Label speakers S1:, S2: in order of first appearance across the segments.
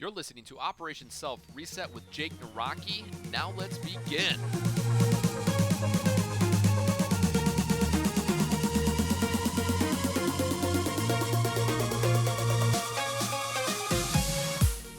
S1: You're listening to Operation Self Reset with Jake Naraki. Now let's begin.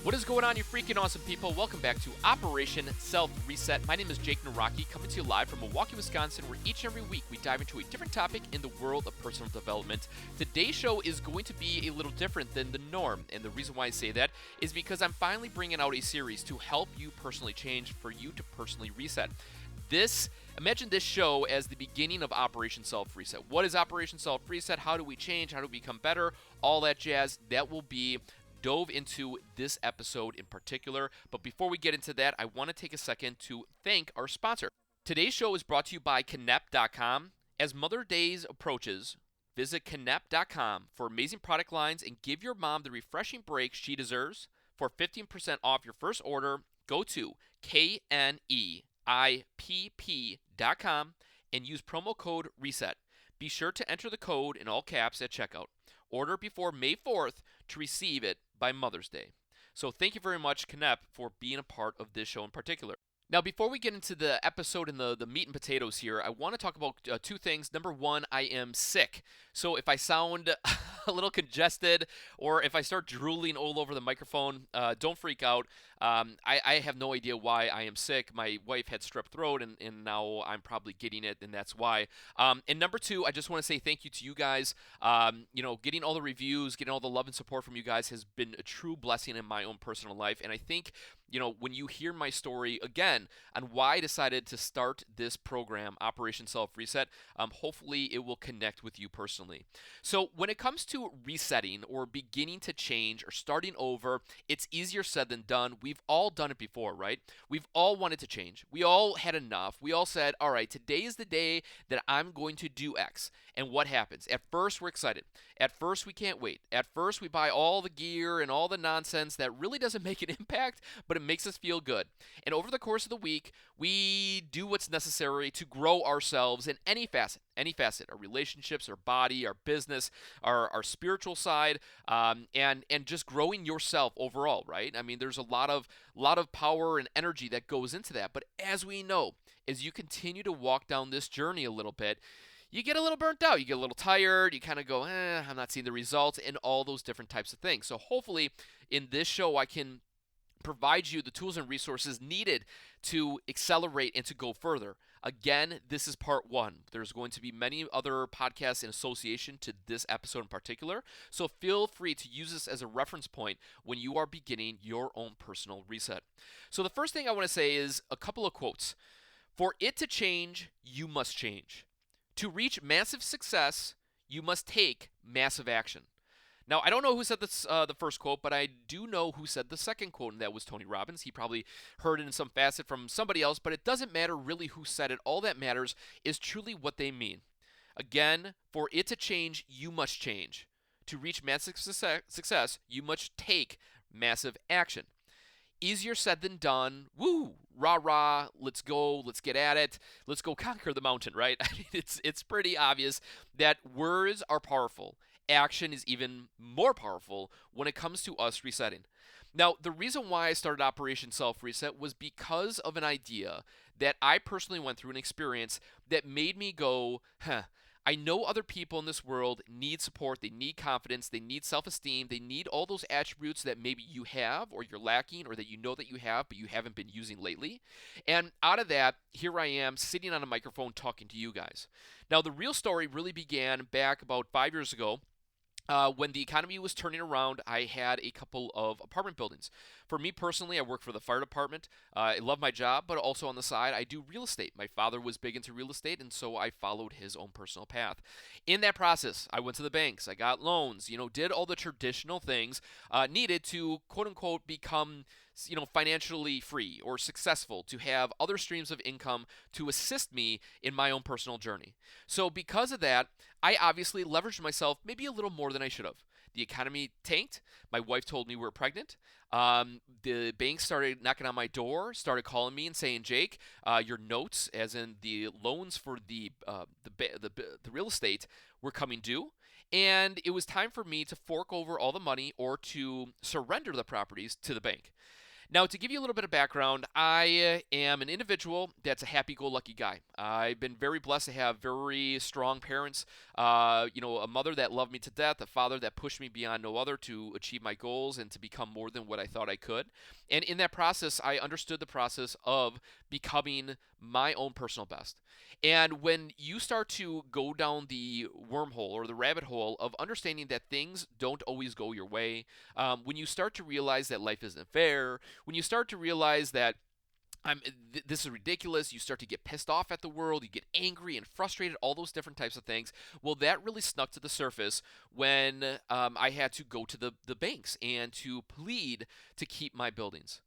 S1: What is going on, you freaking awesome people? Welcome back to Operation Self Reset. My name is Jake Naraki, coming to you live from Milwaukee, Wisconsin, where each and every week we dive into a different topic in the world of personal development. Today's show is going to be a little different than the norm, and the reason why I say that is because I'm finally bringing out a series to help you personally change, for you to personally reset. Imagine this show as the beginning of Operation Self Reset. What is Operation Self Reset? How do we change? How do we become better? All that jazz. That will be dove into this episode in particular. But before we get into that, I want to take a second to thank our sponsor. Today's show is brought to you by Connect.com. As Mother Days approaches, visit Connect.com for amazing product lines and give your mom the refreshing break she deserves. For 15% off your first order, go to KNEIPP.com and use promo code RESET. Be sure to enter the code in all caps at checkout. Order before May 4th to receive it by Mother's Day. So thank you very much, Connect, for being a part of this show in particular. Now, before we get into the episode and the meat and potatoes here, I want to talk about two things. Number one, I am sick. So if I sound a little congested or if I start drooling all over the microphone, don't freak out. I have no idea why I am sick. My wife had strep throat, and now I'm probably getting it, and that's why. And number two, I just want to say thank you to you guys. Getting all the reviews, getting all the love and support from you guys has been a true blessing in my own personal life. And I think, when you hear my story again on why I decided to start this program, Operation Self Reset, hopefully it will connect with you personally. So when it comes to resetting or beginning to change or starting over, it's easier said than done. We've all done it before, right? We've all wanted to change. We all had enough. We all said, all right, today is the day that I'm going to do X. And what happens? At first, we're excited. At first, we can't wait. At first, we buy all the gear and all the nonsense that really doesn't make an impact, but it makes us feel good. And over the course of the week, we do what's necessary to grow ourselves in any facet, our relationships, our body, our business, our spiritual side, and just growing yourself overall, right? I mean, there's a lot of power and energy that goes into that. But as we know, as you continue to walk down this journey a little bit, you get a little burnt out, you get a little tired, you kind of go, I'm not seeing the results, and all those different types of things. So hopefully in this show I can provide you the tools and resources needed to accelerate and to go further. Again, this is part one. There's going to be many other podcasts in association to this episode in particular, so feel free to use this as a reference point when you are beginning your own personal reset. So the first thing I want to say is a couple of quotes. For it to change, you must change. To reach massive success, you must take massive action. Now, I don't know who said this, the first quote, but I do know who said the second quote, and that was Tony Robbins. He probably heard it in some facet from somebody else, but it doesn't matter really who said it. All that matters is truly what they mean. Again, for it to change, you must change. To reach massive success, you must take massive action. Easier said than done. Woo! Rah rah! Let's go! Let's get at it! Let's go conquer the mountain, right? I mean, it's pretty obvious that words are powerful. Action is even more powerful when it comes to us resetting. Now, the reason why I started Operation Self Reset was because of an idea that I personally went through, an experience that made me go, I know other people in this world need support, they need confidence, they need self-esteem, they need all those attributes that maybe you have or you're lacking or that you know that you have but you haven't been using lately. And out of that, here I am sitting on a microphone talking to you guys. Now, the real story really began back about 5 years ago. When the economy was turning around, I had a couple of apartment buildings. For me personally, I work for the fire department. I love my job, but also on the side, I do real estate. My father was big into real estate, and so I followed his own personal path. In that process, I went to the banks, I got loans, did all the traditional things needed to, quote unquote, become financially free or successful, to have other streams of income to assist me in my own personal journey. So because of that, I obviously leveraged myself maybe a little more than I should have. The economy tanked. My wife told me we were pregnant. The banks started knocking on my door, started calling me and saying, Jake, your notes, as in the loans for the real estate, were coming due. And it was time for me to fork over all the money or to surrender the properties to the bank. Now, to give you a little bit of background, I am an individual that's a happy-go-lucky guy. I've been very blessed to have very strong parents. A mother that loved me to death, a father that pushed me beyond no other to achieve my goals and to become more than what I thought I could. And in that process, I understood the process of becoming my own personal best. And when you start to go down the wormhole or the rabbit hole of understanding that things don't always go your way, when you start to realize that life isn't fair, when you start to realize that this is ridiculous. You start to get pissed off at the world. You get angry and frustrated, all those different types of things. Well, that really snuck to the surface when I had to go to the banks and to plead to keep my buildings.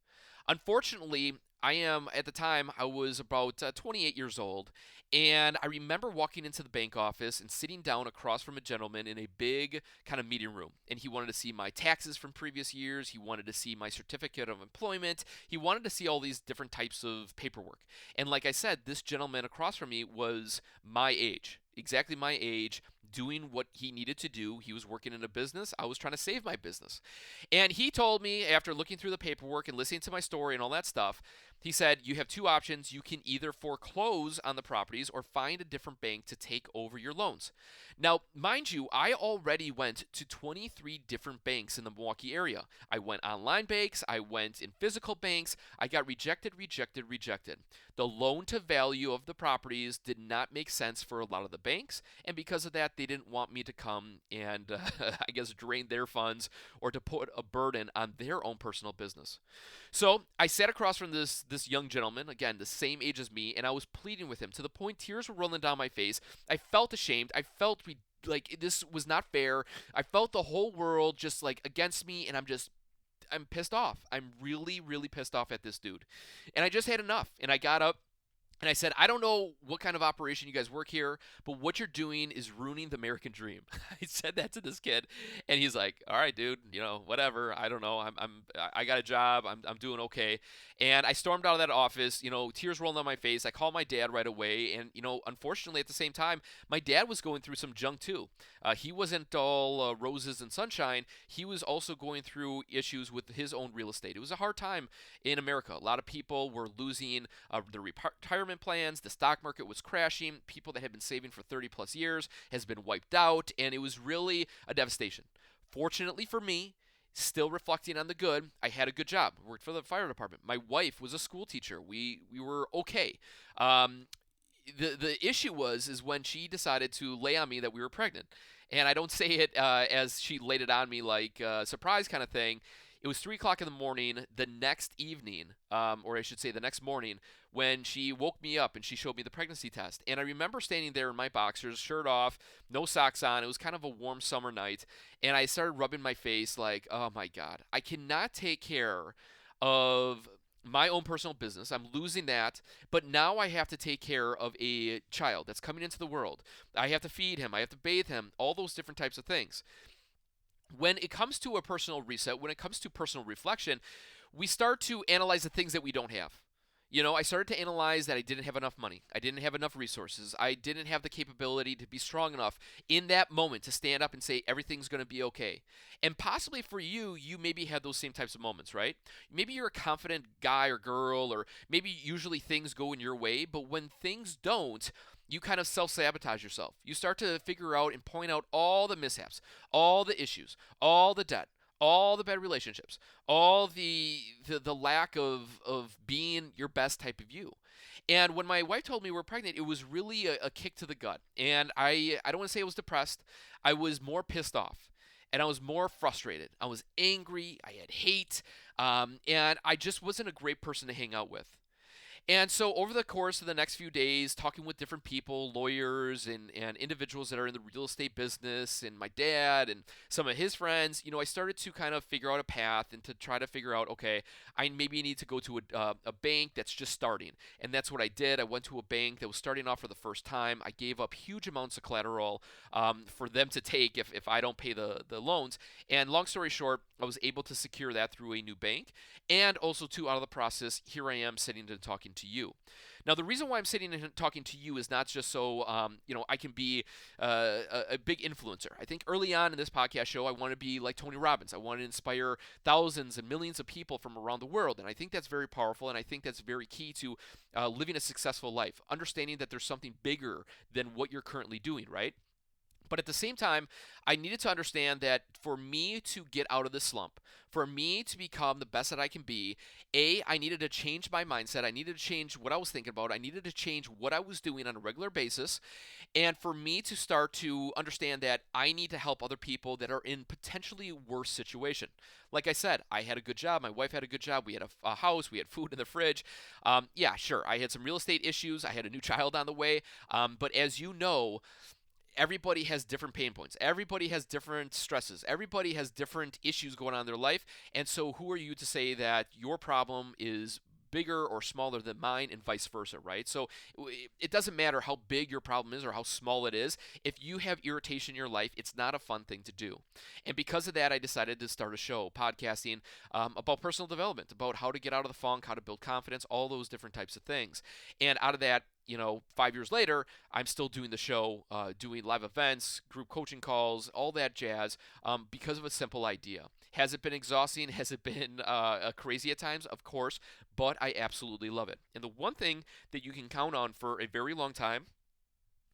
S1: Unfortunately, at the time, I was about 28 years old, and I remember walking into the bank office and sitting down across from a gentleman in a big kind of meeting room. And he wanted to see my taxes from previous years, he wanted to see my certificate of employment, he wanted to see all these different types of paperwork. And like I said, this gentleman across from me was my age, exactly my age, doing what he needed to do. He was working in a business. I was trying to save my business. And he told me, after looking through the paperwork and listening to my story and all that stuff, he said, you have two options. You can either foreclose on the properties or find a different bank to take over your loans. Now, mind you, I already went to 23 different banks in the Milwaukee area. I went online banks, I went in physical banks. I got rejected, rejected, rejected. The loan to value of the properties did not make sense for a lot of the banks, and because of that, they didn't want me to come and, I guess, drain their funds or to put a burden on their own personal business. So I sat across from this young gentleman, again, the same age as me, and I was pleading with him to the point tears were rolling down my face. I felt ashamed. I felt like this was not fair. I felt the whole world just like against me, and I'm pissed off. I'm really, really pissed off at this dude. And I just had enough. And I got up and I said, I don't know what kind of operation you guys work here, but what you're doing is ruining the American dream. I said that to this kid, and he's like, "All right, dude, whatever. I don't know. I got a job. I'm doing okay." And I stormed out of that office, tears rolling down my face. I called my dad right away, and unfortunately, at the same time, my dad was going through some junk too. He wasn't all roses and sunshine. He was also going through issues with his own real estate. It was a hard time in America. A lot of people were losing their retirement plans. The stock market was crashing. People that had been saving for 30 plus years has been wiped out, and it was really a devastation. Fortunately for me, still reflecting on the good, I had a good job. Worked for the fire department. My wife was a school teacher. We were okay. Um, the issue is when she decided to lay on me that we were pregnant, and I don't say it as she laid it on me like a surprise kind of thing. It was 3 o'clock in the morning the next evening, or I should say the next morning, when she woke me up and she showed me the pregnancy test. And I remember standing there in my boxers, shirt off, no socks on. It was kind of a warm summer night, and I started rubbing my face like, oh my God, I cannot take care of my own personal business. I'm losing that, but now I have to take care of a child that's coming into the world. I have to feed him, I have to bathe him, all those different types of things. When it comes to a personal reset, when it comes to personal reflection, we start to analyze the things that we don't have. I started to analyze that I didn't have enough money. I didn't have enough resources. I didn't have the capability to be strong enough in that moment to stand up and say everything's going to be okay. And possibly for you, you maybe had those same types of moments, right? Maybe you're a confident guy or girl, or maybe usually things go in your way, but when things don't, you kind of self sabotage yourself. You start to figure out and point out all the mishaps, all the issues, all the debt, all the bad relationships, all the lack of being your best type of you. And when my wife told me we were pregnant, it was really a kick to the gut. And I don't want to say I was depressed. I was more pissed off. And I was more frustrated. I was angry. I had hate. And I just wasn't a great person to hang out with. And so, over the course of the next few days, talking with different people, lawyers, and individuals that are in the real estate business, and my dad and some of his friends, I started to kind of figure out a path and to try to figure out, okay, I maybe need to go to a bank that's just starting. And that's what I did. I went to a bank that was starting off for the first time. I gave up huge amounts of collateral for them to take if I don't pay the loans. And long story short, I was able to secure that through a new bank. And also, too, out of the process, here I am sitting and talking to you. Now, the reason why I'm sitting and talking to you is not just so I can be a big influencer. I think early on in this podcast show, I want to be like Tony Robbins. I want to inspire thousands and millions of people from around the world, and I think that's very powerful, and I think that's very key to living a successful life. Understanding that there's something bigger than what you're currently doing, right? But at the same time, I needed to understand that for me to get out of the slump, for me to become the best that I can be, I needed to change my mindset. I needed to change what I was thinking about. I needed to change what I was doing on a regular basis. And for me to start to understand that I need to help other people that are in potentially worse situation. Like I said, I had a good job. My wife had a good job. We had a house. We had food in the fridge. Yeah, sure. I had some real estate issues. I had a new child on the way. But as you know, everybody has different pain points. Everybody has different stresses. Everybody has different issues going on in their life. And so, who are you to say that your problem is bigger or smaller than mine and vice versa, right? So it doesn't matter how big your problem is or how small it is. If you have irritation in your life, it's not a fun thing to do. And because of that, I decided to start a show, podcasting, about personal development, about how to get out of the funk, how to build confidence, all those different types of things. And out of that, 5 years later, I'm still doing the show, doing live events, group coaching calls, all that jazz, because of a simple idea. Has it been exhausting? Has it been crazy at times? Of course, but I absolutely love it. And the one thing that you can count on for a very long time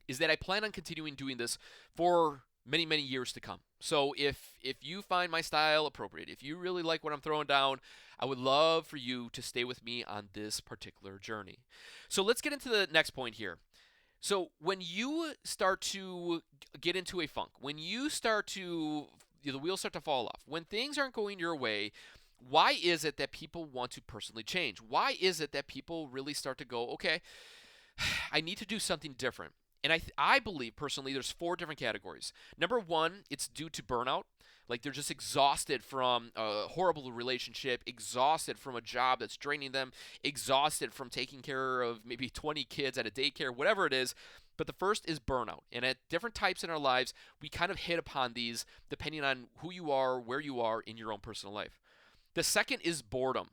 S1: is that I plan on continuing doing this for many, many years to come. So if you find my style appropriate, if you really like what I'm throwing down, I would love for you to stay with me on this particular journey. So let's get into the next point here. So when you start to get into a funk, when you start to the wheels start to fall off, when things aren't going your way, why is it that people want to personally change? Why is it that people really start to go, okay, I need to do something different? And I believe personally there's 4 different categories. Number 1, it's due to burnout. Like they're just exhausted from a horrible relationship, exhausted from a job that's draining them, exhausted from taking care of maybe 20 kids at a daycare, whatever it is. But the first is burnout. And at different types in our lives, we kind of hit upon these depending on who you are, where you are in your own personal life. The second is boredom.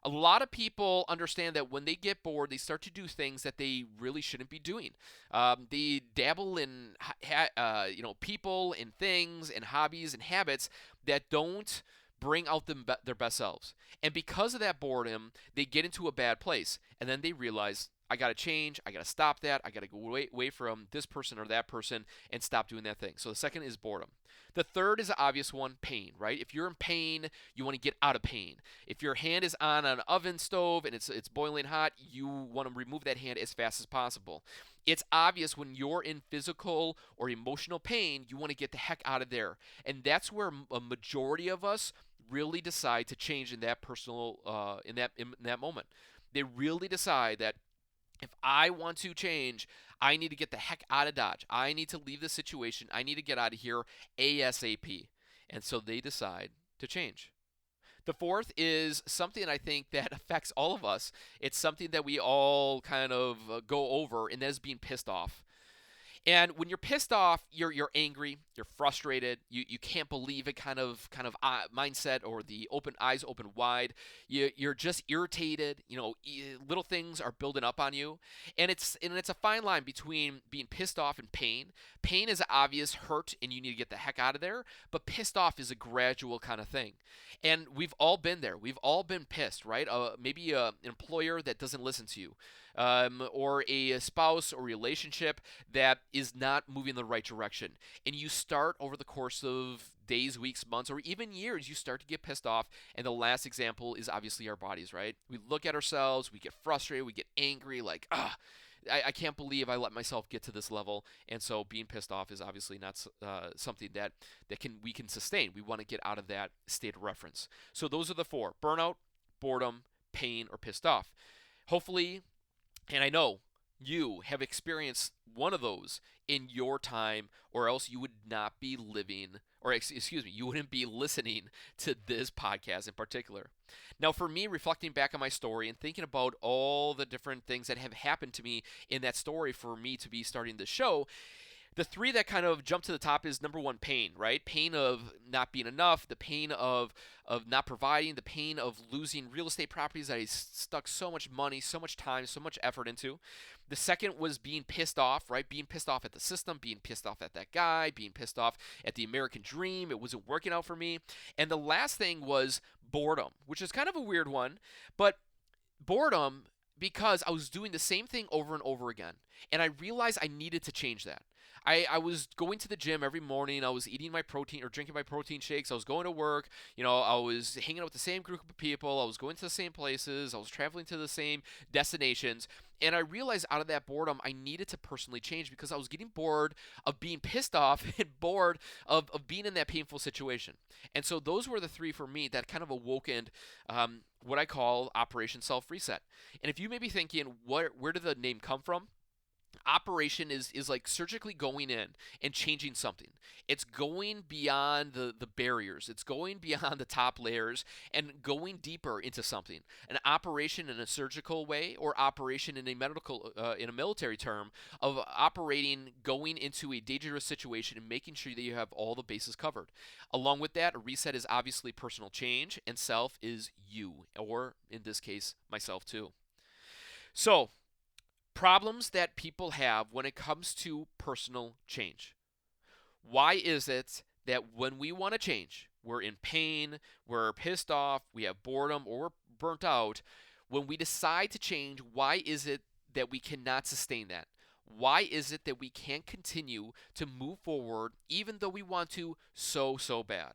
S1: A lot of people understand that when they get bored, they start to do things that they really shouldn't be doing. They dabble in, people and things and hobbies and habits that don't bring out their best selves. And because of that boredom, they get into a bad place. And then they realize, I got to change. I got to stop that. I got to go away from this person or that person and stop doing that thing. So the second is boredom. The third is the obvious one, pain, right? If you're in pain, you want to get out of pain. If your hand is on an oven stove and it's boiling hot, you want to remove that hand as fast as possible. It's obvious when you're in physical or emotional pain, you want to get the heck out of there. And that's where a majority of us really decide to change in that in that moment. They really decide that if I want to change, I need to get the heck out of Dodge. I need to leave the situation. I need to get out of here ASAP. And so they decide to change. The fourth is something I think that affects all of us. It's something that we all kind of go over, and that is being pissed off. And when you're pissed off, you're angry, you're frustrated, you can't believe it kind of mindset, or the eyes open wide. You're just irritated. Little things are building up on you, and it's a fine line between being pissed off and pain. Pain is obvious hurt, and you need to get the heck out of there. But pissed off is a gradual kind of thing, and we've all been there. We've all been pissed, right? Maybe an employer that doesn't listen to you. Or a spouse or relationship that is not moving in the right direction. And you start over the course of days, weeks, months, or even years, you start to get pissed off. And the last example is obviously our bodies, right? We look at ourselves, we get frustrated, we get angry, like, I can't believe I let myself get to this level. And so being pissed off is obviously not something that we can sustain. We want to get out of that state of reference. So those are the 4: burnout, boredom, pain, or pissed off. Hopefully, and I know you have experienced one of those in your time, or else you would not be living, or excuse me, you wouldn't be listening to this podcast in particular. Now, for me, reflecting back on my story and thinking about all the different things that have happened to me in that story for me to be starting the show, The three that kind of jump to the top is number one, pain, right? Pain of not being enough, the pain of not providing, the pain of losing real estate properties that I stuck so much money, so much time, so much effort into. The second was being pissed off, right? Being pissed off at the system, being pissed off at that guy, being pissed off at the American dream. It wasn't working out for me. And the last thing was boredom, which is kind of a weird one, but boredom because I was doing the same thing over and over again. And I realized I needed to change that. I was going to the gym every morning. I was eating my protein or drinking my protein shakes. I was going to work. I was hanging out with the same group of people. I was going to the same places. I was traveling to the same destinations. And I realized out of that boredom, I needed to personally change because I was getting bored of being pissed off and bored of being in that painful situation. And so those were the three for me that kind of awokened what I call Operation Self Reset. And if you may be thinking, where did the name come from? Operation is like surgically going in and changing something. It's going beyond the barriers. It's going beyond the top layers and going deeper into something. An operation in a surgical way, or operation in a medical in a military term of operating, going into a dangerous situation and making sure that you have all the bases covered. Along with that, a reset is obviously personal change, and self is you, or in this case, myself too. So problems that people have when it comes to personal change. Why is it that when we want to change, we're in pain, we're pissed off, we have boredom, or we're burnt out? When we decide to change, why is it that we cannot sustain that? Why is it that we can't continue to move forward even though we want to so bad?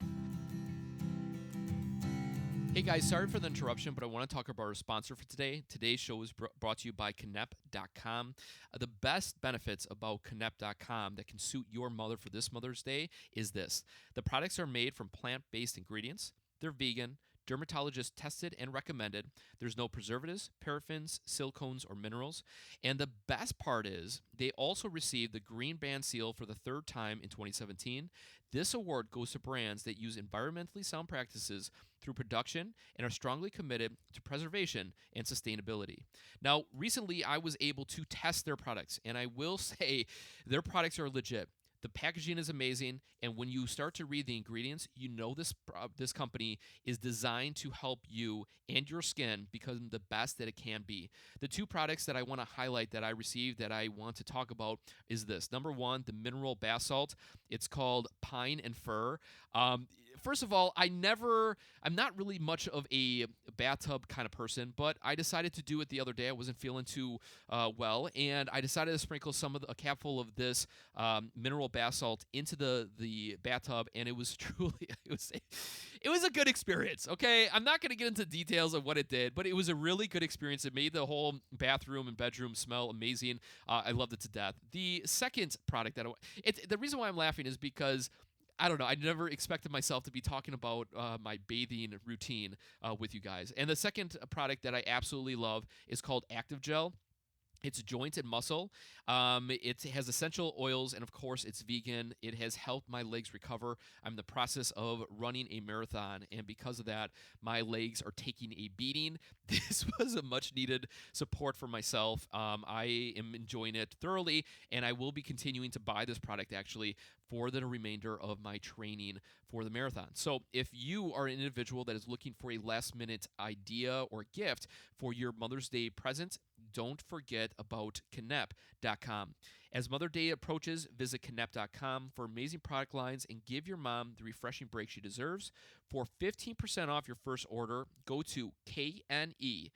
S1: Hey guys, sorry for the interruption, but I want to talk about our sponsor for today. Today's show is brought to you by Connect.com. The best benefits about Connect.com that can suit your mother for this Mother's Day is this. The products are made from plant-based ingredients. They're vegan, dermatologist tested and recommended. There's no preservatives, paraffins, silicones, or minerals. And the best part is they also received the Green Band Seal for the third time in 2017. This award goes to brands that use environmentally sound practices through production and are strongly committed to preservation and sustainability. Now, recently I was able to test their products, and I will say their products are legit. The packaging is amazing, and when you start to read the ingredients, you know this company is designed to help you and your skin become the best that it can be. The two products that I want to highlight that I received that I want to talk about is this. Number one, the mineral bath salt. It's called Pine and Fir. First of all, I'm not really much of a bathtub kind of person, but I decided to do it the other day. I wasn't feeling too well, and I decided to sprinkle a capful of this mineral bath salt into the bathtub, and it was truly it was a good experience. Okay, I'm not going to get into details of what it did, but it was a really good experience. It made the whole bathroom and bedroom smell amazing. I loved it to death. The second product the reason why I'm laughing is because I don't know. I never expected myself to be talking about my bathing routine with you guys. And the second product that I absolutely love is called Active Gel. It's joint and muscle. It has essential oils, and of course, it's vegan. It has helped my legs recover. I'm in the process of running a marathon, and because of that, my legs are taking a beating. This was a much-needed support for myself. I am enjoying it thoroughly, and I will be continuing to buy this product actually for the remainder of my training for the marathon. So if you are an individual that is looking for a last-minute idea or gift for your Mother's Day present, don't forget about Connect.com. As Mother Day approaches, visit Connect.com for amazing product lines and give your mom the refreshing break she deserves. For 15% off your first order, go to KNEIPP.com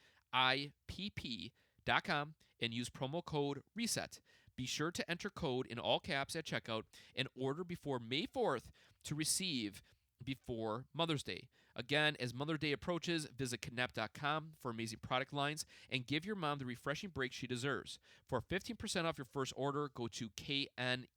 S1: and use promo code RESET. Be sure to enter code in all caps at checkout and order before May 4th to receive before Mother's Day. Again, as Mother Day approaches, visit Connect.com for amazing product lines and give your mom the refreshing break she deserves. For 15% off your first order, go to KNEIPP.com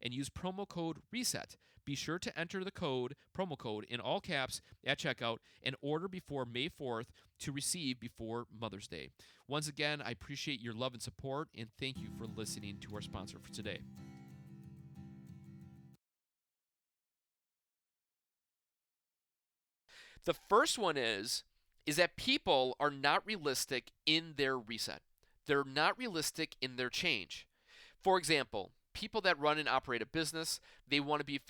S1: and use promo code RESET. Be sure to enter the promo code in all caps at checkout and order before May 4th to receive before Mother's Day. Once again, I appreciate your love and support, and thank you for listening to our sponsor for today. The first one is that people are not realistic in their reset. They're not realistic in their change. For example, people that run and operate a business, they want to be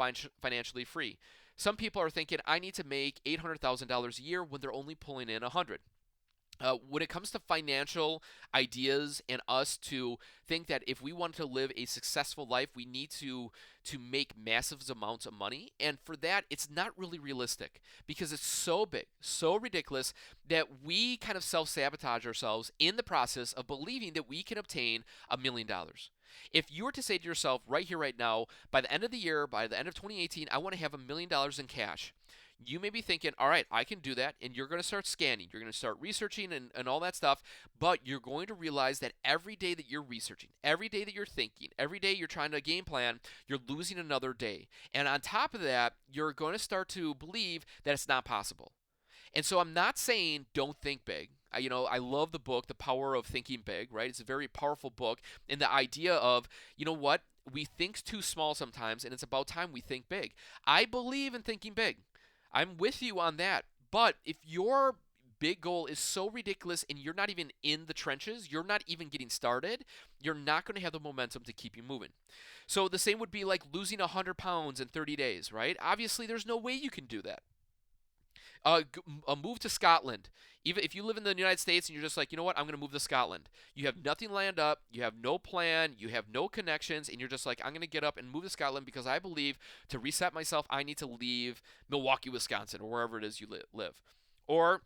S1: financially free. Some people are thinking, I need to make $800,000 a year when they're only pulling in 100. When it comes to financial ideas and us to think that if we want to live a successful life, we need to make massive amounts of money, and for that, it's not really realistic because it's so big, so ridiculous that we kind of self-sabotage ourselves in the process of believing that we can obtain $1 million. If you were to say to yourself right here, right now, by the end of the year, by the end of 2018, I want to have $1 million in cash, you may be thinking, all right, I can do that. And you're going to start scanning. You're going to start researching and all that stuff. But you're going to realize that every day that you're researching, every day that you're thinking, every day you're trying to game plan, you're losing another day. And on top of that, you're going to start to believe that it's not possible. And so I'm not saying don't think big. I love the book, The Power of Thinking Big, right? It's a very powerful book. And the idea of, you know what? We think too small sometimes, and it's about time we think big. I believe in thinking big. I'm with you on that. But if your big goal is so ridiculous and you're not even in the trenches, you're not even getting started, you're not going to have the momentum to keep you moving. So the same would be like losing 100 pounds in 30 days, right? Obviously, there's no way you can do that. A move to Scotland. Even if you live in the United States and you're just like, you know what, I'm going to move to Scotland. You have nothing lined up, you have no plan, you have no connections, and you're just like, I'm going to get up and move to Scotland because I believe to reset myself, I need to leave Milwaukee, Wisconsin, or wherever it is you live. Or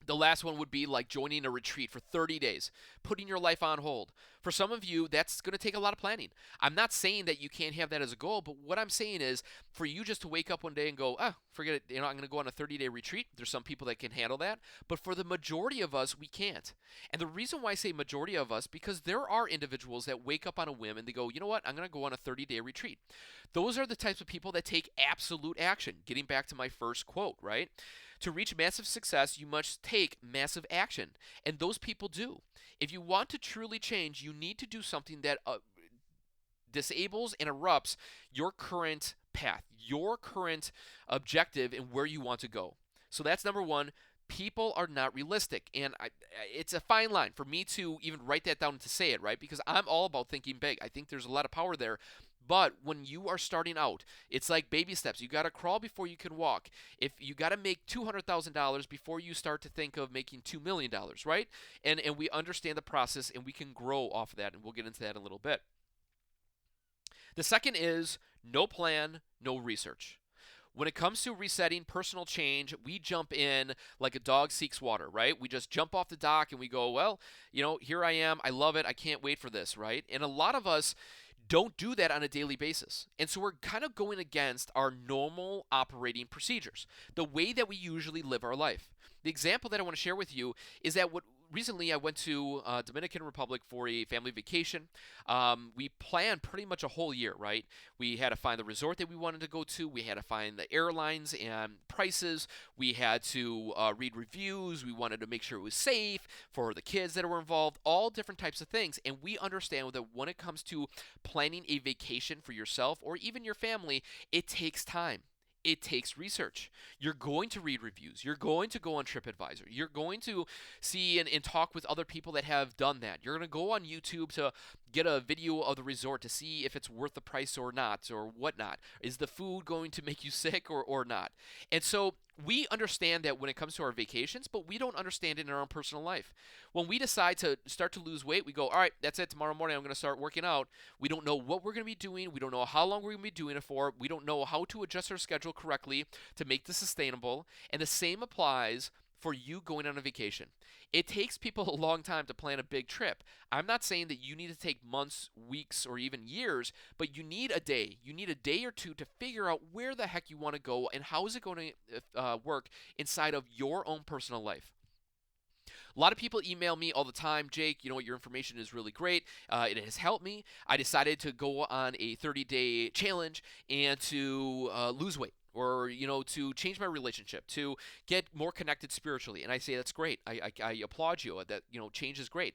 S1: the last one would be like joining a retreat for 30 days, putting your life on hold. For some of you, that's going to take a lot of planning. I'm not saying that you can't have that as a goal, but what I'm saying is for you just to wake up one day and go, forget it, I'm going to go on a 30-day retreat. There's some people that can handle that, but for the majority of us, we can't. And the reason why I say majority of us, because there are individuals that wake up on a whim and they go, you know what, I'm going to go on a 30-day retreat. Those are the types of people that take absolute action. Getting back to my first quote, right? To reach massive success, you must take massive action. And those people do. If you want to truly change, you need to do something that disables and erupts your current path, your current objective, and where you want to go. So that's number one. People are not realistic. And it's a fine line for me to even write that down and to say it, right? Because I'm all about thinking big. I think there's a lot of power there. But when you are starting out, it's like baby steps. You got to crawl before you can walk. If you got to make $200,000 before you start to think of making $2 million, right? And we understand the process and we can grow off of that, and we'll get into that in a little bit. The second is no plan, no research. When it comes to resetting personal change, we jump in like a dog seeks water, right? We just jump off the dock and we go, well, here I am. I love it. I can't wait for this, right? And a lot of us don't do that on a daily basis. And so we're kind of going against our normal operating procedures, the way that we usually live our life. The example that I want to share with you is that recently I went to Dominican Republic for a family vacation. We planned pretty much a whole year, right? We had to find the resort that we wanted to go to. We had to find the airlines and prices. We had to read reviews. We wanted to make sure it was safe for the kids that were involved, all different types of things. And we understand that when it comes to planning a vacation for yourself or even your family, it takes time. It takes research. You're going to read reviews. You're going to go on TripAdvisor. You're going to see and talk with other people that have done that. You're going to go on YouTube to get a video of the resort to see if it's worth the price or not or whatnot. Is the food going to make you sick or not? And so we understand that when it comes to our vacations, but we don't understand it in our own personal life. When we decide to start to lose weight, we go, all right, that's it. Tomorrow morning, I'm going to start working out. We don't know what we're going to be doing. We don't know how long we're going to be doing it for. We don't know how to adjust our schedule correctly to make this sustainable. And the same applies for you going on a vacation. It takes people a long time to plan a big trip. I'm not saying that you need to take months, weeks, or even years, but you need a day. You need a day or two to figure out where the heck you want to go and how is it going to work inside of your own personal life. A lot of people email me all the time, Jake, your information is really great. It has helped me. I decided to go on a 30-day challenge and to lose weight or, to change my relationship, to get more connected spiritually. And I say, that's great. I applaud you that, change is great.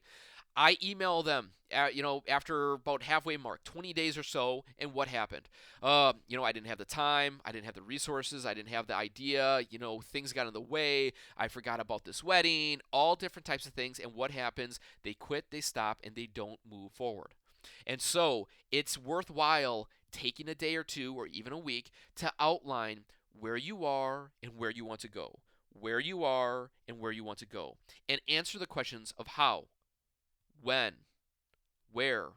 S1: I email them, after about halfway mark, 20 days or so, and what happened? I didn't have the time, I didn't have the resources, I didn't have the idea, things got in the way, I forgot about this wedding, all different types of things, and what happens? They quit, they stop, and they don't move forward. And so it's worthwhile taking a day or two or even a week to outline where you are and where you want to go. Where you are and where you want to go. And answer the questions of how, when, where,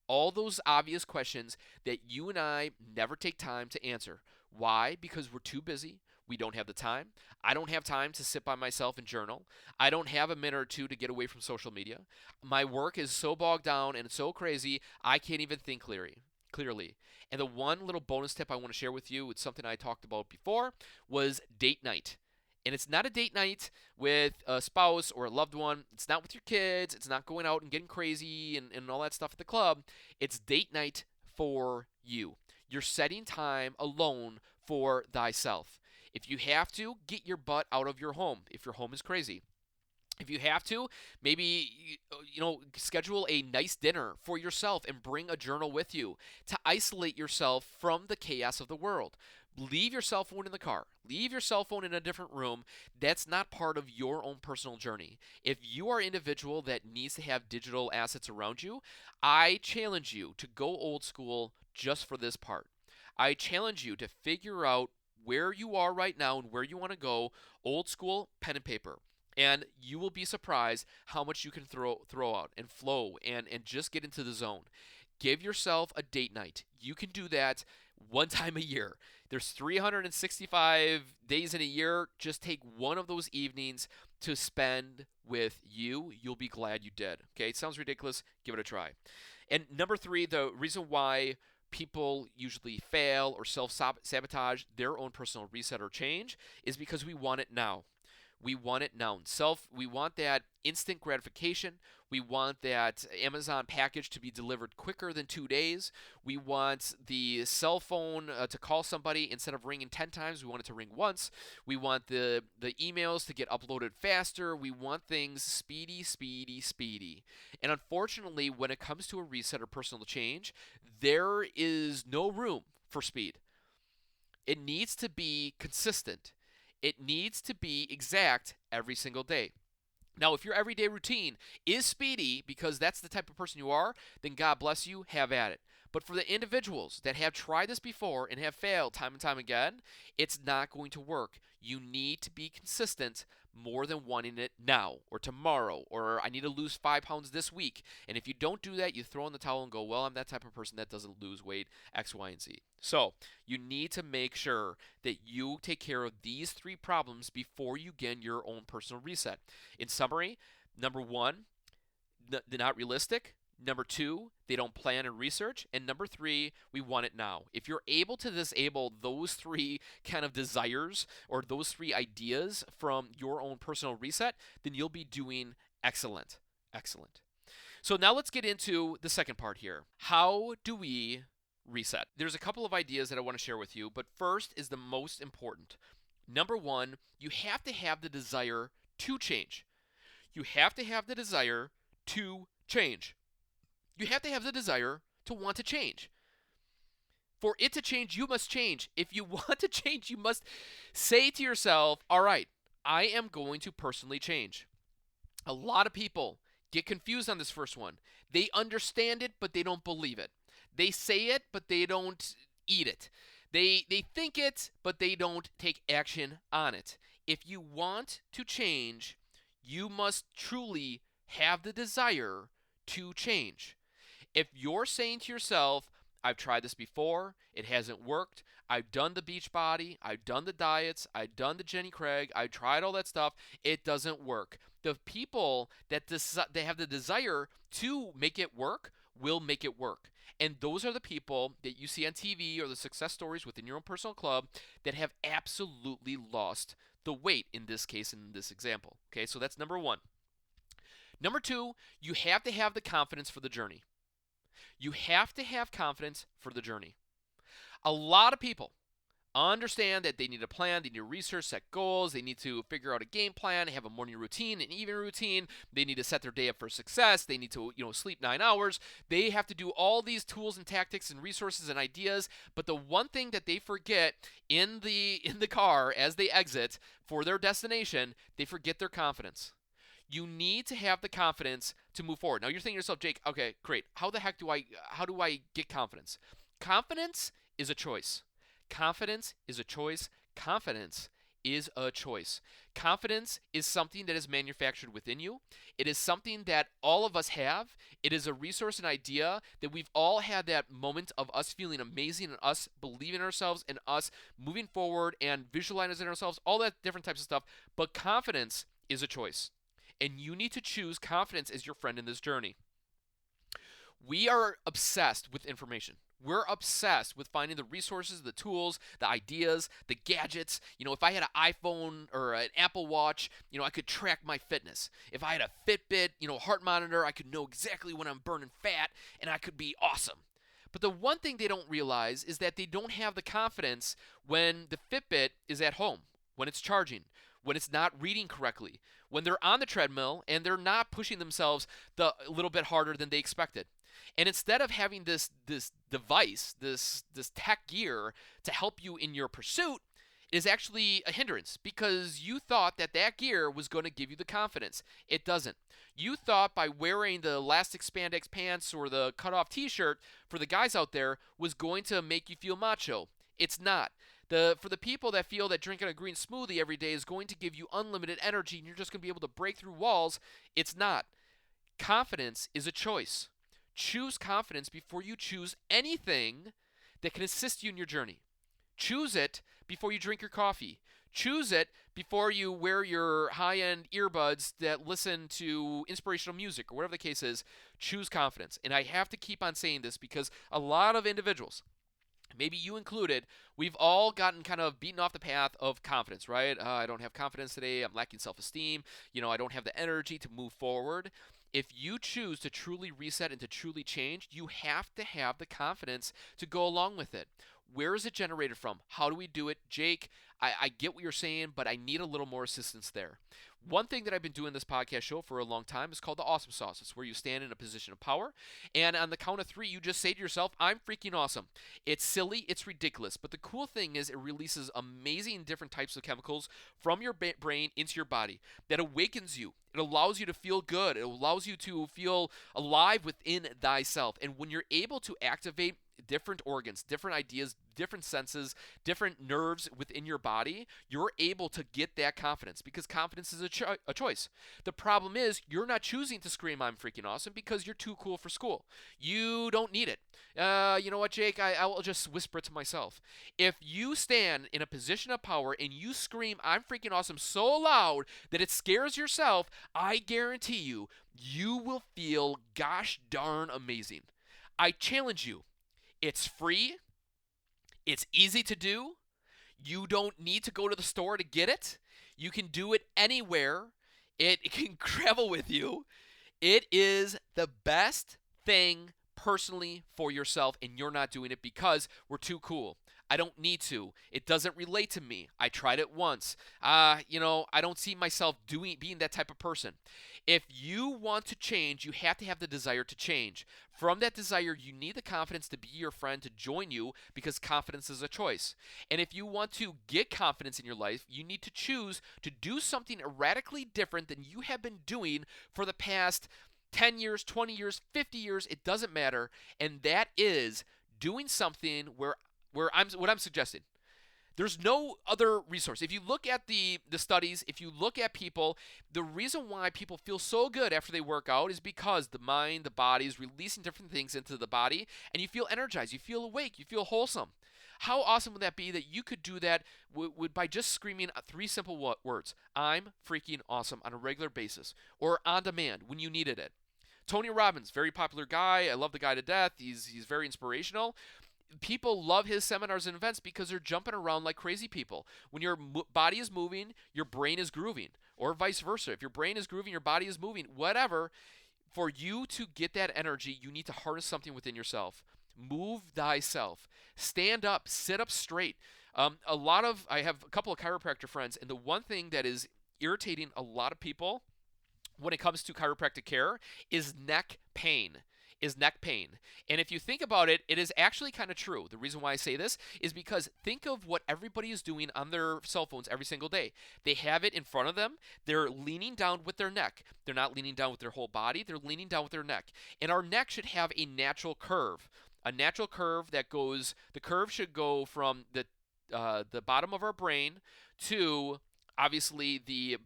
S1: all those obvious questions that you and I never take time to answer. Why? Because we're too busy. We don't have the time. I don't have time to sit by myself and journal. I don't have a minute or two to get away from social media. My work is so bogged down and so crazy, I can't even think clearly. And the one little bonus tip I want to share with you, it's something I talked about before, was date night. And it's not a date night with a spouse or a loved one. It's not with your kids. It's not going out and getting crazy and all that stuff at the club. It's date night for you. You're setting time alone for thyself. If you have to, get your butt out of your home if your home is crazy. If you have to, maybe schedule a nice dinner for yourself and bring a journal with you to isolate yourself from the chaos of the world. Leave your cell phone in the car. Leave your cell phone in a different room. That's not part of your own personal journey. If you are an individual that needs to have digital assets around you, I challenge you to go old school just for this part. I challenge you to figure out where you are right now and where you want to go, old school, pen and paper. And you will be surprised how much you can throw out and flow and just get into the zone. Give yourself a date night. You can do that one time a year. There's 365 days in a year. Just take one of those evenings to spend with you. You'll be glad you did. Okay, it sounds ridiculous. Give it a try. And number 3, the reason why people usually fail or self-sabotage their own personal reset or change is because we want it now. We want it now. We want that instant gratification. We want that Amazon package to be delivered quicker than 2 days. We want the cell phone to call somebody instead of ringing 10 times. We want it to ring once. We want the emails to get uploaded faster. We want things speedy, speedy, speedy. And unfortunately, when it comes to a reset or personal change, there is no room for speed. It needs to be consistent. It needs to be exact every single day. Now, if your everyday routine is speedy because that's the type of person you are, then God bless you, have at it. But for the individuals that have tried this before and have failed time and time again, it's not going to work. You need to be consistent more than wanting it now or tomorrow, or I need to lose 5 pounds this week. And if you don't do that, you throw in the towel and go, well, I'm that type of person that doesn't lose weight, X, Y, and Z. So you need to make sure that you take care of these 3 problems before you begin your own personal reset. In summary, number 1, they're not realistic. Number 2, they don't plan and research. And number 3, we want it now. If you're able to disable those 3 kind of desires or those 3 ideas from your own personal reset, then you'll be doing excellent. Excellent. So now let's get into the second part here. How do we reset? There's a couple of ideas that I want to share with you, but first is the most important. Number 1, you have to have the desire to change. You have to have the desire to change. You have to have the desire to want to change. For it to change, you must change. If you want to change, you must say to yourself, all right, I am going to personally change. A lot of people get confused on this first one. They understand it, but they don't believe it. They say it, but they don't eat it. They think it, but they don't take action on it. If you want to change, you must truly have the desire to change. If you're saying to yourself, I've tried this before, it hasn't worked, I've done the beach body, I've done the diets, I've done the Jenny Craig, I've tried all that stuff, it doesn't work. The people that they have the desire to make it work will make it work. And those are the people that you see on TV or the success stories within your own personal club that have absolutely lost the weight in this case, in this example. Okay, so that's number 1. Number 2, you have to have the confidence for the journey. You have to have confidence for the journey. A lot of people understand that they need a plan, they need to research, set goals, they need to figure out a game plan, have a morning routine, an evening routine, they need to set their day up for success, they need to, sleep 9 hours. They have to do all these tools and tactics and resources and ideas, but the one thing that they forget in the car as they exit for their destination, they forget their confidence. You need to have the confidence to move forward. Now you're thinking to yourself, Jake, okay, great. How do I get confidence? Confidence is a choice. Confidence is a choice. Confidence is a choice. Confidence is something that is manufactured within you. It is something that all of us have. It is a resource and idea that we've all had that moment of us feeling amazing and us believing in ourselves and us moving forward and visualizing ourselves, all that different types of stuff. But confidence is a choice. And you need to choose confidence as your friend in this journey. We are obsessed with information. We're obsessed with finding the resources, the tools, the ideas, the gadgets. If I had an iPhone or an Apple Watch, I could track my fitness. If I had a Fitbit, heart monitor, I could know exactly when I'm burning fat and I could be awesome. But the one thing they don't realize is that they don't have the confidence when the Fitbit is at home, when it's charging, when it's not reading correctly, when they're on the treadmill and they're not pushing themselves a little bit harder than they expected. And instead of having this device, this tech gear to help you in your pursuit, it is actually a hindrance because you thought that gear was going to give you the confidence. It doesn't. You thought by wearing the elastic spandex pants or the cutoff t-shirt for the guys out there was going to make you feel macho. It's not. For the people that feel that drinking a green smoothie every day is going to give you unlimited energy and you're just going to be able to break through walls, it's not. Confidence is a choice. Choose confidence before you choose anything that can assist you in your journey. Choose it before you drink your coffee. Choose it before you wear your high-end earbuds that listen to inspirational music or whatever the case is. Choose confidence. And I have to keep on saying this because a lot of individuals, maybe you included, we've all gotten kind of beaten off the path of confidence, right? I don't have confidence today. I'm lacking self-esteem. I don't have the energy to move forward. If you choose to truly reset and to truly change, you have to have the confidence to go along with it. Where is it generated from? How do we do it? Jake, I get what you're saying, but I need a little more assistance there. One thing that I've been doing this podcast show for a long time is called the Awesome Sauce. It's where you stand in a position of power, and on the count of three, you just say to yourself, I'm freaking awesome. It's silly, it's ridiculous, but the cool thing is it releases amazing different types of chemicals from your brain into your body that awakens you. It allows you to feel good. It allows you to feel alive within thyself. And when you're able to activate different organs, different ideas, different senses, different nerves within your body, you're able to get that confidence because confidence is a choice. The problem is you're not choosing to scream, I'm freaking awesome because you're too cool for school. You don't need it. You know what, Jake? I will just whisper it to myself. If you stand in a position of power and you scream, I'm freaking awesome so loud that it scares yourself, I guarantee you, you will feel gosh darn amazing. I challenge you. It's free. It's easy to do. You don't need to go to the store to get it. You can do it anywhere. It can travel with you. It is the best thing personally for yourself, and you're not doing it because we're too cool. I don't need to. It doesn't relate to me. I tried it once. I don't see myself being that type of person. If you want to change, you have to have the desire to change. From that desire, you need the confidence to be your friend to join you because confidence is a choice. And if you want to get confidence in your life, you need to choose to do something radically different than you have been doing for the past 10 years, 20 years, 50 years, it doesn't matter. And that is doing something what I'm suggesting. There's no other resource. If you look at the studies, if you look at people, the reason why people feel so good after they work out is because the mind, the body is releasing different things into the body, and you feel energized, you feel awake, you feel wholesome. How awesome would that be that you could do that by just screaming three simple words? I'm freaking awesome on a regular basis or on demand when you needed it. Tony Robbins, very popular guy. I love the guy to death. He's very inspirational. People love his seminars and events because they're jumping around like crazy people. When your body is moving, your brain is grooving, or vice versa. If your brain is grooving, your body is moving, whatever. For you to get that energy, you need to harness something within yourself. Move thyself. Stand up, sit up straight. I have a couple of chiropractor friends, and the one thing that is irritating a lot of people when it comes to chiropractic care is neck pain. is neck pain. And if you think about it, it is actually kind of true. The reason why I say this is because think of what everybody is doing on their cell phones every single day. They have it in front of them. They're leaning down with their neck. They're not leaning down with their whole body. They're leaning down with their neck. And our neck should have a natural curve. A natural curve that goes, the curve should go from the bottom of our brain to obviously the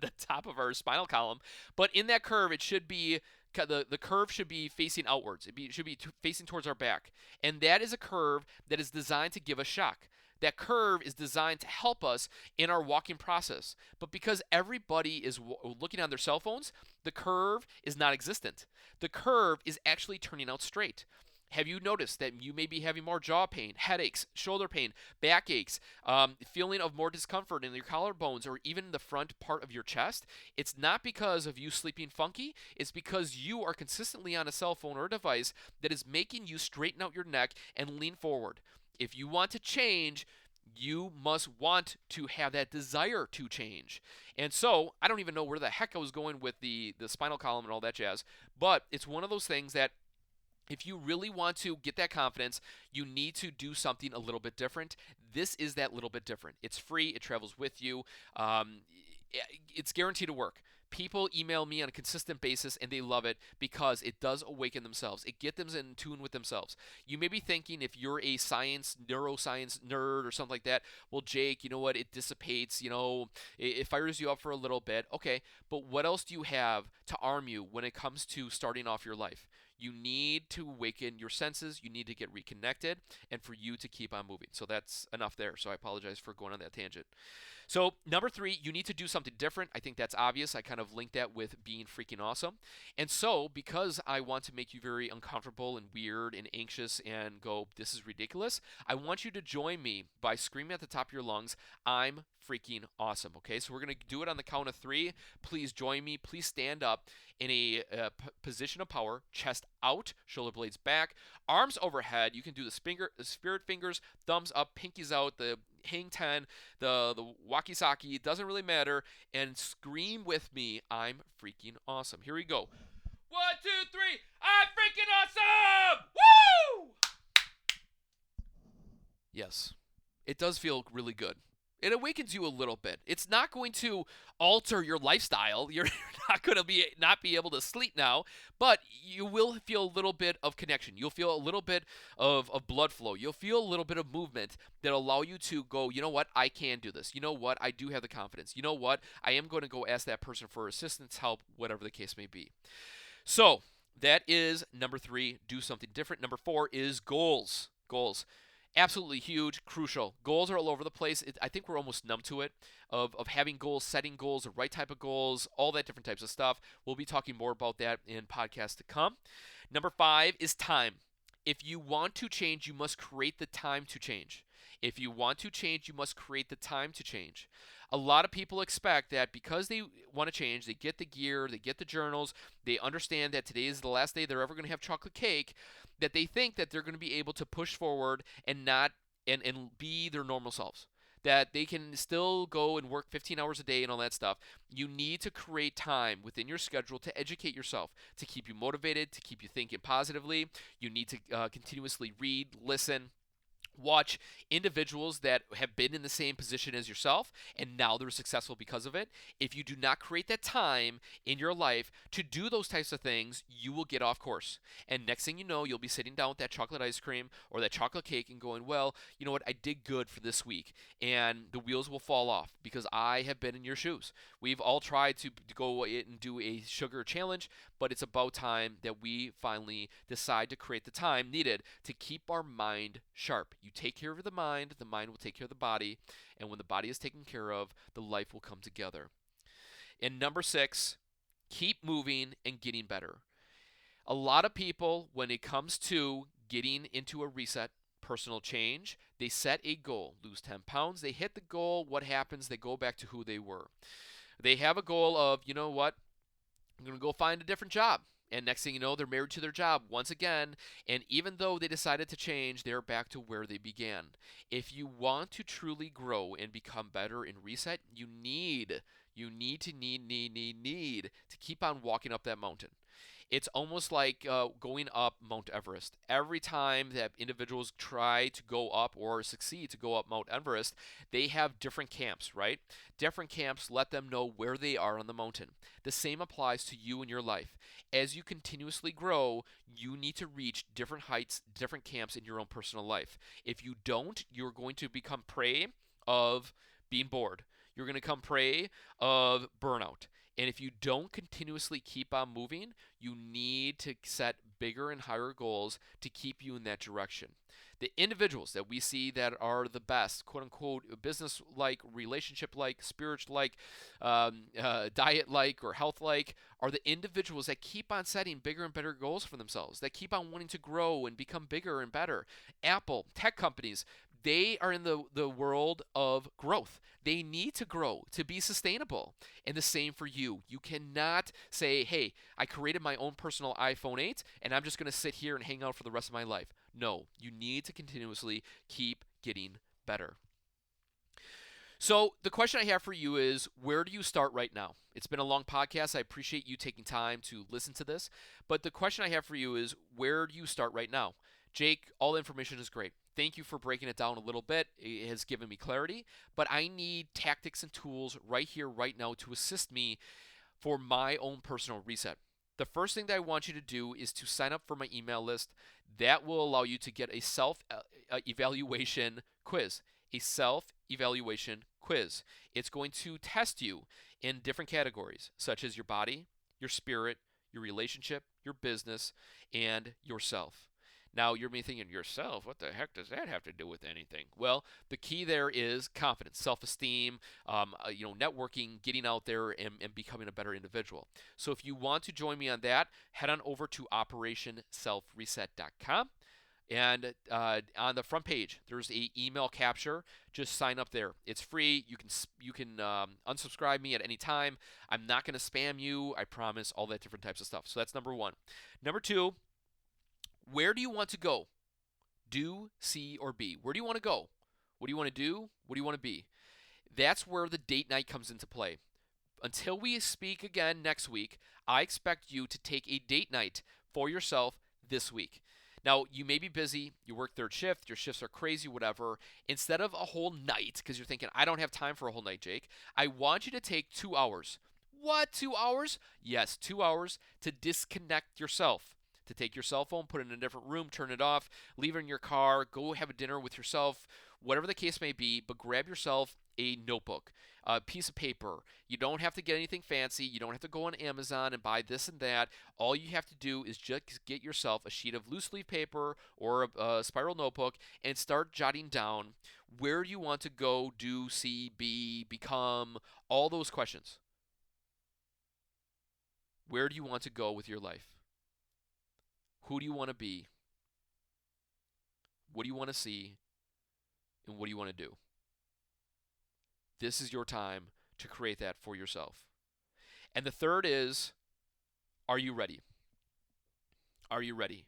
S1: the top of our spinal column, but in that curve it should be the curve should be facing outwards. It should be facing towards our back, and that is a curve that is designed to give us shock. That curve is designed to help us in our walking process. But because everybody is looking on their cell phones, the curve is not existent. The curve is actually turning out straight. Have you noticed that you may be having more jaw pain, headaches, shoulder pain, backaches, feeling of more discomfort in your collarbones or even the front part of your chest? It's not because of you sleeping funky. It's because you are consistently on a cell phone or a device that is making you straighten out your neck and lean forward. If you want to change, you must want to have that desire to change. And so, I don't even know where the heck I was going with the spinal column and all that jazz, but it's one of those things that if you really want to get that confidence, you need to do something a little bit different. This is that little bit different. It's free, it travels with you, it's guaranteed to work. People email me on a consistent basis and they love it because it does awaken themselves. It gets them in tune with themselves. You may be thinking, if you're a neuroscience nerd or something like that, well, Jake, you know what? It dissipates, it fires you up for a little bit. Okay, but what else do you have to arm you when it comes to starting off your life? You need to awaken your senses. You need to get reconnected and for you to keep on moving. So that's enough there. So I apologize for going on that tangent. So, number 3, you need to do something different. I think that's obvious. I kind of linked that with being freaking awesome. And so, because I want to make you very uncomfortable and weird and anxious and go, this is ridiculous, I want you to join me by screaming at the top of your lungs, I'm freaking awesome. Okay, so we're going to do it on the count of 3. Please join me. Please stand up in a position of power, chest out, shoulder blades back, arms overhead. You can do the spirit fingers, thumbs up, pinkies out, the hang 10, the walkie-talkie, it doesn't really matter, and scream with me, I'm freaking awesome. Here we go. 1, 2, 3, I'm freaking awesome! Woo! Yes, it does feel really good. It awakens you a little bit. It's not going to alter your lifestyle. You're not going to not be able to sleep now, but you will feel a little bit of connection. You'll feel a little bit of blood flow. You'll feel a little bit of movement that allow you to go, you know what, I can do this. You know what, I do have the confidence. You know what, I am going to go ask that person for assistance, help, whatever the case may be. So that is number 3, do something different. Number 4 is goals. Goals. Absolutely huge, crucial. Goals are all over the place. I think we're almost numb to it, of having goals, setting goals, the right type of goals, all that different types of stuff. We'll be talking more about that in podcasts to come. Number 5 is time. If you want to change, you must create the time to change. If you want to change, you must create the time to change. A lot of people expect that because they want to change, they get the gear, they get the journals, they understand that today is the last day they're ever going to have chocolate cake, that they think that they're going to be able to push forward and not and be their normal selves. That they can still go and work 15 hours a day and all that stuff. You need to create time within your schedule to educate yourself, to keep you motivated, to keep you thinking positively. You need to continuously read, listen, watch individuals that have been in the same position as yourself and now they're successful because of it. If you do not create that time in your life to do those types of things, you will get off course. And next thing you know, you'll be sitting down with that chocolate ice cream or that chocolate cake and going, well, you know what, I did good for this week. And the wheels will fall off because I have been in your shoes. We've all tried to go and do a sugar challenge, but it's about time that we finally decide to create the time needed to keep our mind sharp. You take care of the mind will take care of the body, and when the body is taken care of, the life will come together. And number 6, keep moving and getting better. A lot of people, when it comes to getting into a reset, personal change, they set a goal, lose 10 pounds, they hit the goal, what happens? They go back to who they were. They have a goal of, you know what, I'm going to go find a different job. And next thing you know, they're married to their job once again. And even though they decided to change, they're back to where they began. If you want to truly grow and become better and reset, you need to keep on walking up that mountain. It's almost like going up Mount Everest. Every time that individuals try to go up or succeed to go up Mount Everest, they have different camps, right? Different camps let them know where they are on the mountain. The same applies to you in your life. As you continuously grow, you need to reach different heights, different camps in your own personal life. If you don't, you're going to become prey of being bored. You're going to become prey of burnout. And if you don't continuously keep on moving, you need to set bigger and higher goals to keep you in that direction. The individuals that we see that are the best, quote unquote, business like, relationship like, spiritual like, diet like, or health like, are the individuals that keep on setting bigger and better goals for themselves, that keep on wanting to grow and become bigger and better. Apple, tech companies, they are in the world of growth. They need to grow to be sustainable. And the same for you. You cannot say, hey, I created my own personal iPhone 8 and I'm just going to sit here and hang out for the rest of my life. No, you need to continuously keep getting better. So, the question I have for you is, where do you start right now? It's been a long podcast. I appreciate you taking time to listen to this. But the question I have for you is, where do you start right now? Jake, all the information is great. Thank you for breaking it down a little bit. It has given me clarity. But I need tactics and tools right here, right now to assist me for my own personal reset. The first thing that I want you to do is to sign up for my email list. That will allow you to get a self evaluation quiz. A self evaluation quiz. It's going to test you in different categories, such as your body, your spirit, your relationship, your business, and yourself. Now, you're me thinking, yourself, what the heck does that have to do with anything? Well, the key there is confidence, self-esteem, networking, getting out there and becoming a better individual. So if you want to join me on that, head on over to operationselfreset.com. And on the front page, there's a email capture. Just sign up there. It's free. You can unsubscribe me at any time. I'm not going to spam you. I promise. All that different types of stuff. So that's number one. Number two, where do you want to go? Do, see, or be. Where do you want to go? What do you want to do? What do you want to be? That's where the date night comes into play. Until we speak again next week, I expect you to take a date night for yourself this week. Now, you may be busy, you work third shift, your shifts are crazy, whatever. Instead of a whole night, because you're thinking, I don't have time for a whole night, Jake, I want you to take 2 hours. What, 2 hours? Yes, 2 hours to disconnect yourself. To take your cell phone, put it in a different room, turn it off, leave it in your car, go have a dinner with yourself, whatever the case may be, but grab yourself a notebook, a piece of paper. You don't have to get anything fancy. You don't have to go on Amazon and buy this and that. All you have to do is just get yourself a sheet of loose leaf paper or a spiral notebook and start jotting down where you want to go, do, see, be, become, all those questions. Where do you want to go with your life? Who do you want to be? What do you want to see? And what do you want to do? This is your time to create that for yourself. And the third is, are you ready? Are you ready?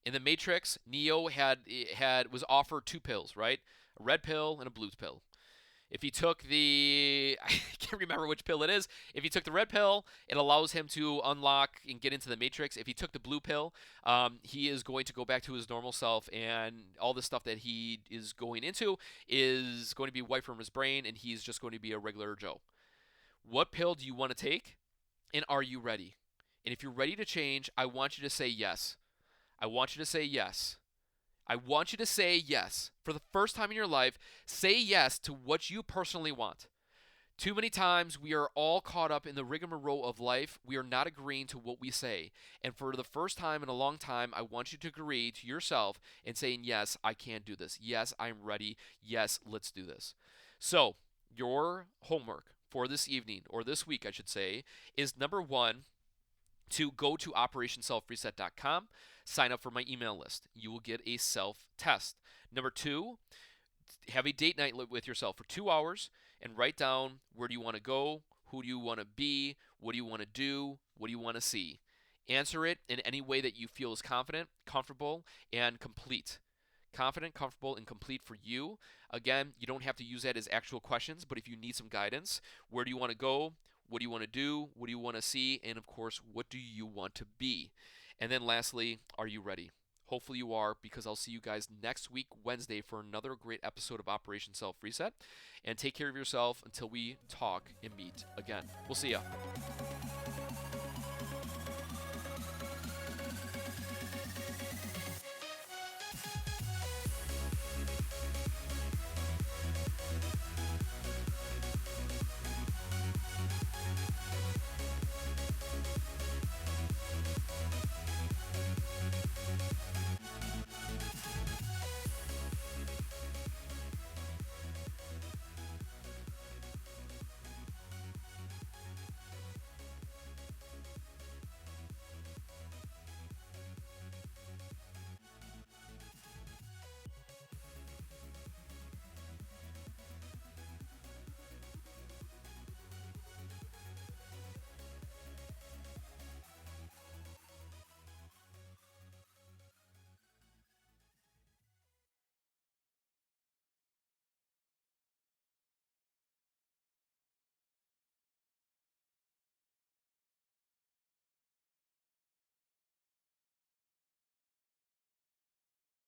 S1: In the Matrix, Neo was offered two pills, right? A red pill and a blue pill. If he took I can't remember which pill it is. If he took the red pill, it allows him to unlock and get into the Matrix. If he took the blue pill, he is going to go back to his normal self, and all the stuff that he is going into is going to be wiped from his brain, and he's just going to be a regular Joe. What pill do you want to take, and are you ready? And if you're ready to change, I want you to say yes. I want you to say yes. I want you to say yes. For the first time in your life, say yes to what you personally want. Too many times we are all caught up in the rigmarole of life. We are not agreeing to what we say. And for the first time in a long time, I want you to agree to yourself and saying, yes, I can do this. Yes, I'm ready. Yes, let's do this. So, your homework for this evening, or this week, I should say, is number one, to go to operationselfreset.com, sign up for my email list. You will get a self-test. Number two, have a date night with yourself for 2 hours and write down where do you want to go, who do you want to be, what do you want to do, what do you want to see. Answer it in any way that you feel is confident, comfortable, and complete. Confident, comfortable, and complete for you. Again, you don't have to use that as actual questions, but if you need some guidance, where do you want to go? What do you want to do? What do you want to see? And of course, what do you want to be? And then lastly, are you ready? Hopefully you are, because I'll see you guys next week, Wednesday, for another great episode of Operation Self Reset. And take care of yourself until we talk and meet again. We'll see ya.